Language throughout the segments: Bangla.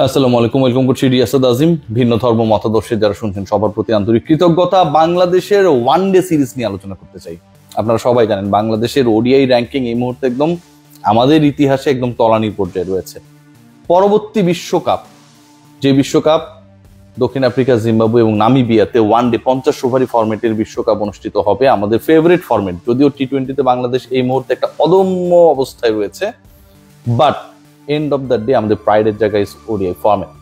আসসালামু আলাইকুম, ওয়েলকাম করছি রিয়াসাদ আজিম। ভিন্ন ধর্ম মতাদর্শের যারা শুনছেন সবার প্রতি আন্তরিক কৃতজ্ঞতা। বাংলাদেশের ওয়ানডে সিরিজ নিয়ে আলোচনা করতে চাই। আপনারা সবাই জানেন বাংলাদেশের ওডিআই র্যাঙ্কিং এই মুহূর্তে একদম আমাদের ইতিহাসে একদম তলানির পর্যায়ে রয়েছে। পরবর্তী বিশ্বকাপ, যে বিশ্বকাপ দক্ষিণ আফ্রিকা, জিম্বাবুয়ে এবং নামিবিয়াতে ওয়ানডে 50 ওভারি ফরম্যাটের বিশ্বকাপ অনুষ্ঠিত হবে, আমাদের ফেভারিট ফরম্যাট। যদিও টি-20তে বাংলাদেশ এই মুহূর্তে একটা অদম্য অবস্থায় রয়েছে, but end of the day আমাদের প্রাইডের জায়গায় ওডিআই ফরম্যাট।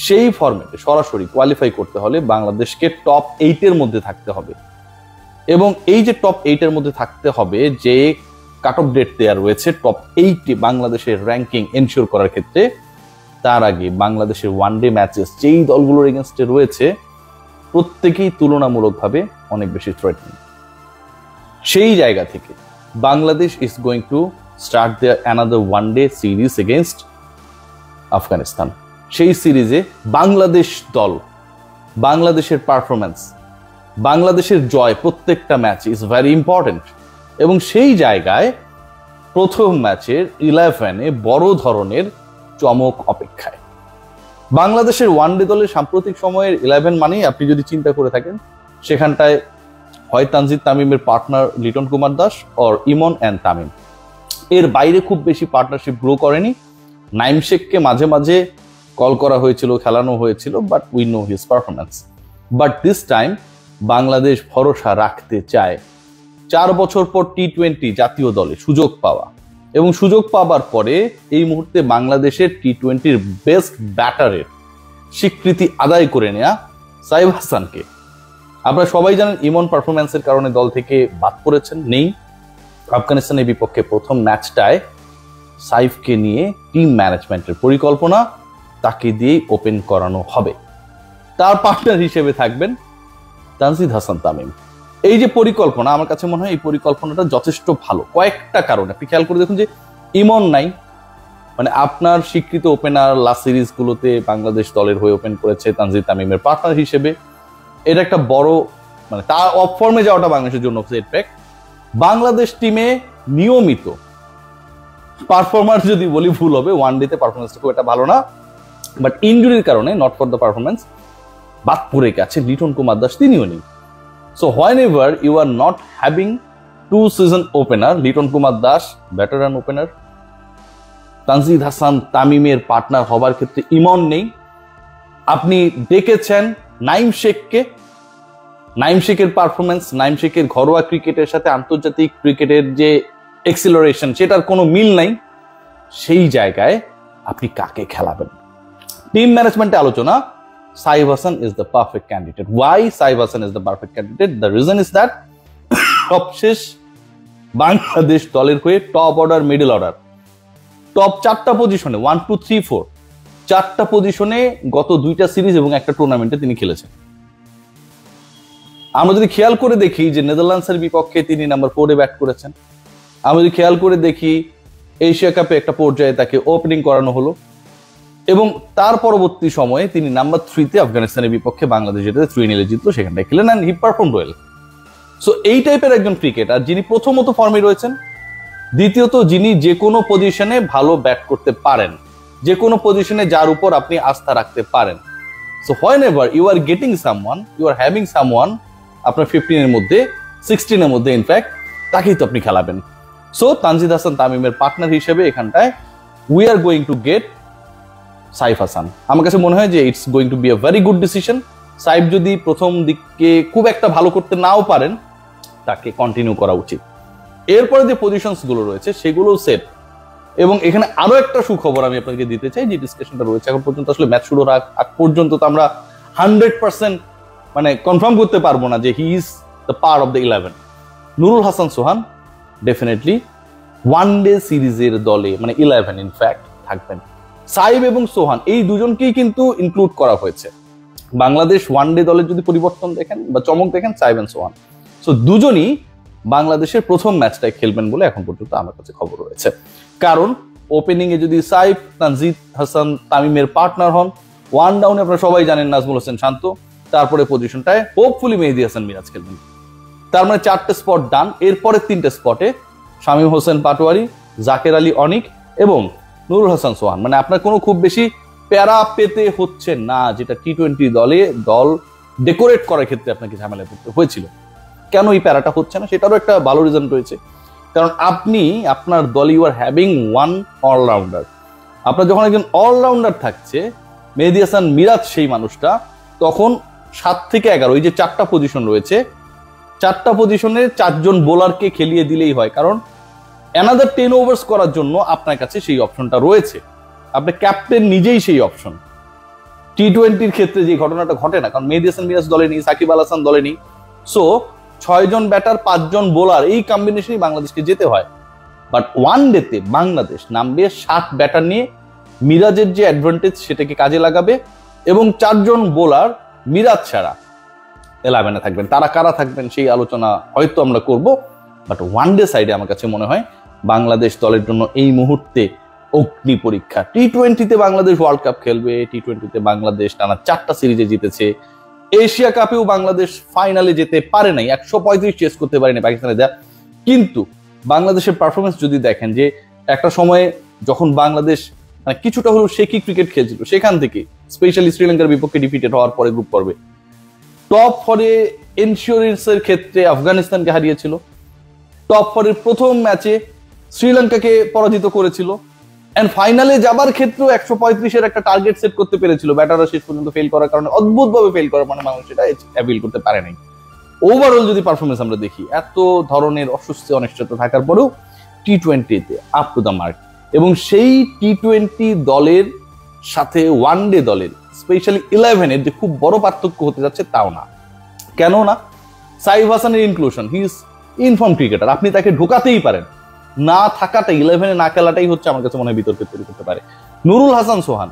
সেই ফরম্যাটে সরাসরি কোয়ালিফাই করতে হলে বাংলাদেশকে টপ 8-এর মধ্যে থাকতে হবে, এবং এই যে টপ 8-এর মধ্যে থাকতে হবে, যে কাট অফ ডেট দেওয়া রয়েছে টপ 8-এ বাংলাদেশের র্যাঙ্কিং এনশিওর করার ক্ষেত্রে, তার আগে বাংলাদেশের ওয়ানডে ম্যাচেস যেই দলগুলোর এগেনস্টে রয়েছে প্রত্যেকেই তুলনামূলকভাবে অনেক বেশি থ্রেটনিং। সেই জায়গা থেকে Bangladesh is going to start their another one-day series against Afghanistan. সেই সিরিজে বাংলাদেশ দল, বাংলাদেশের পারফরম্যান্স, বাংলাদেশের জয় প্রত্যেকটা ম্যাচ ইজ ভেরি ইম্পর্টেন্ট। এবং সেই জায়গায় প্রথম ম্যাচের 11-এ বড় ধরনের চমক অপেক্ষায়। বাংলাদেশের ওয়ানডে দলের সাম্প্রতিক সময়ের 11 মানেই আপনি যদি চিন্তা করে থাকেন, সেখানটায় হয় তানজিদ তামিমের partner Liton Kumar Das or Emon and Tamim. এর বাইরে খুব বেশি পার্টনারশিপ গ্রো করেনি। নাইম শেখকে মাঝে মাঝে কল করা হয়েছিল, খেলানো হয়েছিল, but we know his performance. But this time Bangladesh ভরসা রাখতে চায় 4 বছর পর টি-20 জাতীয় দলে সুযোগ পাওয়া, এবং সুযোগ পাবার পরে এই মুহূর্তে বাংলাদেশের টি-20-র বেস্ট ব্যাটারের স্বীকৃতি আদায় করে নেয়া সাইফ হাসানকে। আপনারা সবাই জানেন ইমন পারফরমেন্সের কারণে দল থেকে বাদ পড়েছেন, নেই। আফগানিস্তানের বিপক্ষে প্রথম ম্যাচটায় সাইফকে নিয়ে টিম ম্যানেজমেন্টের পরিকল্পনা, তাকে দিয়ে ওপেন করানো হবে। তার পার্টনার হিসেবে থাকবেন তানজিদ হাসান তামিম। এই যে পরিকল্পনা, আমার কাছে মনে হয় এই পরিকল্পনাটা যথেষ্ট ভালো কয়েকটা কারণে। আপনি খেয়াল করে দেখুন যে ইমন নাই, মানে আপনার স্বীকৃত ওপেনার লাস্ট সিরিজগুলোতে বাংলাদেশ দলের হয়ে ওপেন করেছে তানজিদ তামিমের পার্টনার হিসেবে। এটা একটা বড়, মানে তার অফ ফর্মে যাওয়াটা বাংলাদেশের জন্য সেটব্যাক। বাংলাদেশ টিমে নিয়মিত পারফরমার যদি বলি ভুল হবে, ওয়ানডেতে পারফরমেন্সটা খুব একটা ভালো না, বাট ইনজুরির কারণে নট ফর দ্য পারফরমেন্স বাদ পড়ে গেছে লিটন কুমার দাস, তিনিও নেই। So whenever you are not having 2 season opener, Liton Kumar Das veteran opener, Tanjid Hasan তামিমের পার্টনার হবার ক্ষেত্রে ইমন নেই। আপনি দেখেছেন নাইম শেখকে, নাইম শেখের পারফরমেন্স, নাইম শেখের ঘরোয়া ক্রিকেটের সাথে আন্তর্জাতিক ক্রিকেটের যে এক্সিলারেশন, সেটার কোনো মিল নাই। সেই জায়গায় আপনি কাকে খেলাবেন? টিম ম্যানেজমেন্টে আলোচনা, Saif Hasan is the perfect candidate. Why Saif Hasan is the perfect candidate? The reason is that সবশেষ বাংলাদেশ দলের হয়ে top order, middle order, top 4টা পজিশনে 1, 2, 3, 4 4টা পজিশনে গত 2টা সিরিজ এবং একটা টুর্নামেন্টে তিনি খেলেছেন। আমরা যদি খেয়াল করে দেখি যে নেদারল্যান্ডসের বিপক্ষে তিনি নাম্বার 4-এ ব্যাট করেছেন। আমরা যদি খেয়াল করে দেখি এশিয়া কাপে একটা পর্যায়ে তাকে ওপেনিং করানো হলো, এবং তার পরবর্তী সময়ে তিনি নাম্বার 3-তে আফগানিস্তানের বিপক্ষে বাংলাদেশ যেটাতে 3-0 জিতলো, সেখানটায় খেলেন and he perform well. So এই টাইপের একজন ক্রিকেটার যিনি প্রথমত ফর্মে রয়েছেন, দ্বিতীয়ত যিনি যে কোনো পজিশনে ভালো ব্যাট করতে পারেন, যে কোনো পজিশনে যার উপর আপনি আস্থা রাখতে পারেন। So whenever you are getting someone, you are having someone আপনার 15-এর মধ্যে, 16-এর মধ্যে ইনফ্যাক্ট, তাকেই তো আপনি খেলাবেন। সো তানজিদ হাসান তামিমের পার্টনার হিসেবে এখানটায় we are going to get Saif Hasan. আমার কাছে মনে হয় যে it's going to be a very good decision. Saif যদি প্রথম দিকে খুব একটা ভালো করতে নাও পারেন, তাকে কন্টিনিউ করা উচিত। এরপরে যে পজিশনস গুলো রয়েছে সেগুলো সেট। এবং এখানে আরো একটা সুখবর আমি আপনাকে দিতে চাই, যে ডিসকাশনটা রয়েছে এখন পর্যন্ত, আসলে ম্যাচ শুরুর আগ পর্যন্ত তো আমরা 100% মানে কনফার্ম করতে পারবো না যে he is the part of the 11। Nurul Hasan Sohan definitely one day সিরিজের দলে, মানে 11 ইনফ্যাক্ট থাকবেন। সাইব এবং সোহান এই দুজনকেই কিন্তু ইনক্লুড করা হয়েছে। বাংলাদেশ ওয়ানডে দলের যদি পরিবর্তন দেখেন বা চমক দেখেন, সাইব এন্ড সোহান। সো দুজনই বাংলাদেশের প্রথম ম্যাচটায় খেলবেন বলে এখন পর্যন্ত আমার কাছে খবর রয়েছে। কারণ ওপেনিং এ যদি সাইফ, তানজিদ হাসান তামিমের পার্টনার হন, ওয়ান ডাউনে আপনারা সবাই জানেন নাজমুল হোসেন শান্ত, তারপরে পজিশনটায় হোপফুলি মেহেদী হাসান মিরাজ খেলবেন। তার মানে 4টে স্পট ডান। এরপরে 3টে স্পটে শামীম হোসেন পাটোয়ারি, জাকের আলী অনিক এবং নুরুল হাসান সোহান। মানে আপনার কোনো খুব বেশি প্যারা পেতে হচ্ছে না, যেটা টি-20 দল ডেকোরেট করার ক্ষেত্রে আপনাকে ঝামেলা পড়তে হয়েছিল। কেন এই প্যারাটা হচ্ছে না সেটারও একটা ভালো রিজন রয়েছে। কারণ আপনি আপনার দলে you are having one allrounder. আপনার যখন একজন অলরাউন্ডার থাকছে, মেহেদী হাসান মিরাজ সেই মানুষটা, তখন 7 থেকে 11 ওই যে 4টা পজিশন রয়েছে, 4টা পজিশনে 4 জন বোলারকে খেলিয়ে দিলেই হয়। কারণ অ্যানাদার 10 ওভার্স করার জন্য আপনার কাছে সেই অপশনটা রয়েছে। আপনার ক্যাপ্টেন নিজেই সেই অপশন। টি-20 ক্ষেত্রে যে ঘটনাটা ঘটে না, কারণ মেহেদী হাসান মিরাজ দলে নেই, সাকিব আল হাসান দলে নেই, সো 6 জন ব্যাটার 5 জন বোলার, এই কম্বিনেশনই বাংলাদেশকে যেতে হয়। বাট ওয়ান ডেতে বাংলাদেশ নামবে 7 ব্যাটার নিয়ে, মিরাজের যে অ্যাডভান্টেজ সেটাকে কাজে লাগাবে, এবং 4 জন বোলার মিরাজ ছাড়া 11-এ থাকবেন। তারা কারা থাকবেন সেই আলোচনা হয়তো আমরা করব, বাট ওয়ান ডে সাইডে আমার কাছে মনে হয় বাংলাদেশ দলের জন্য এই মুহূর্তে অগ্নি পরীক্ষা। টি-20-তে বাংলাদেশ ওয়ার্ল্ড কাপ খেলবে, টি-20-তে বাংলাদেশ টানা 4টা সিরিজে জিতেছে, এশিয়া কাপেও বাংলাদেশ ফাইনালে যেতে পারে নাই, 135 চেস করতে পারেনি পাকিস্তানে যা। কিন্তু বাংলাদেশের পারফরমেন্স যদি দেখেন, যে একটা সময়ে যখন বাংলাদেশ কিছুটা হলেও শেকি ক্রিকেট খেলছিল, সেখান থেকে স্পেশালি শ্রীলঙ্কার বিপক্ষে ডিফিটেড হওয়ার পরে গ্রুপ পর্বে টপ 4-এ ইনস্যুরেন্সের ক্ষেত্রে আফগানিস্তানকে হারিয়েছিল, টপ 4-এর প্রথম ম্যাচে শ্রীলঙ্কাকে পরাজিত করেছিল, এন্ড ফাইনালে যাবার ক্ষেত্রেও 135-এর একটা টার্গেট সেট করতে পেরেছিল। ব্যাটাররা শেষ পর্যন্ত ফেল করার কারণে, অদ্ভুতভাবে ফেল করার মানে মানুষ সেটা অ্যাপিল করতে পারে নাই। ওভারঅল যদি পারফরমেন্স আমরা দেখি, এত ধরনের অস্বস্তি অনিশ্চয়তা থাকার পরেও টি-20-তে আপ টু দ্য মার্ক। এবং সেই টি-20 দলের সাথে ওয়ান ডে দলের স্পেশালি 11-এর যে খুব বড় পার্থক্য হতে যাচ্ছে তাও না। কেন না? সাইফ হাসানের inclusion, he is inform cricketer, আপনি তাকে ঢোকাতেই পারেন, না থাকাটাই 11-এ না খেলাটাই হচ্ছে আমার কাছে মনে হয় বিতর্কের তৈরি করতে পারে। নুরুল হাসান সোহান,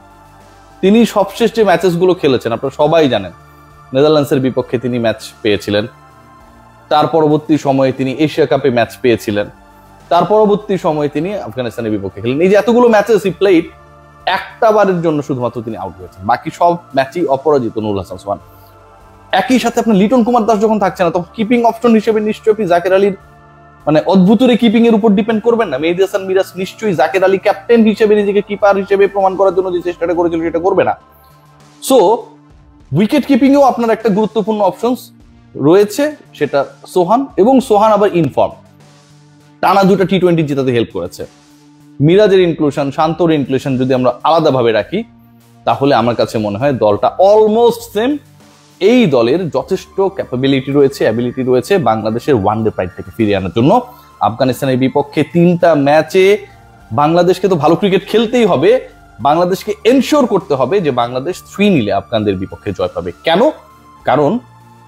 তিনি সবশেষ যে ম্যাচেস গুলো খেলেছেন আপনারা সবাই জানেন, নেদারল্যান্ডসের বিপক্ষে তিনি ম্যাচ পেয়েছিলেন, তার পরবর্তী সময়ে তিনি এশিয়া কাপে ম্যাচ পেয়েছিলেন, তার পরবর্তী সময়ে তিনি আফগানিস্তানের বিপক্ষে খেলেন। এই যে এতগুলো ম্যাচেস হি প্লেড, একটা বারের জন্য শুধুমাত্র তিনি আউট হয়েছেন, বাকি সব ম্যাচই অপরাজিত নুরুল হাসান সোহান। একই সাথে আপনার লিটন কুমার দাস যখন থাকছে না, তখন কিপিং অপশন হিসেবে নিশ্চয়ই আপনি জাকের আলীর অদ্ভুতরে কিপিং এর উপর ডিপেন্ড করবেন না। মেহেদী হাসান মিরাজ নিশ্চয়ই জাকের আলী ক্যাপ্টেন হিসেবে নিজেকে কিপার হিসেবে প্রমাণ করার জন্য যে চেষ্টাটা করেছিল সেটা করবে না। সো উইকেট কিপিং এও আপনার একটা গুরুত্বপূর্ণ অপশনস রয়েছে, সেটা সোহান, এবং সোহান আবার ইনফর্ম, টানা 2টা টি-20 জেতাতে হেল্প করেছে। মিরাজের ইনক্লুশন, শান্তর ইনক্লুশন যদি আমরা আলাদাভাবে রাখি, তাহলে আমার কাছে মনে হয় দলটা অলমোস্ট সেম। এই দলের যথেষ্ট ক্যাপাবিলিটি রয়েছে, অ্যাবিলিটি রয়েছে বাংলাদেশের ওয়ানডে প্রাইডটাকে ফিরিয়ে আনার জন্য। আফগানিস্তানের বিপক্ষে 3টা ম্যাচে বাংলাদেশকে তো ভালো ক্রিকেট খেলতেই হবে, বাংলাদেশকে এনশিওর করতে হবে যে বাংলাদেশ 3-0 আফগানদের বিপক্ষে জয় পাবে। কেন? কারণ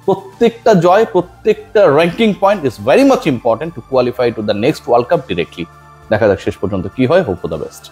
প্রত্যেকটা জয়, প্রত্যেকটা ranking point is very much important to qualify to the next world cup directly. দেখা যাক শেষ পর্যন্ত কি হয়। Hope for the best.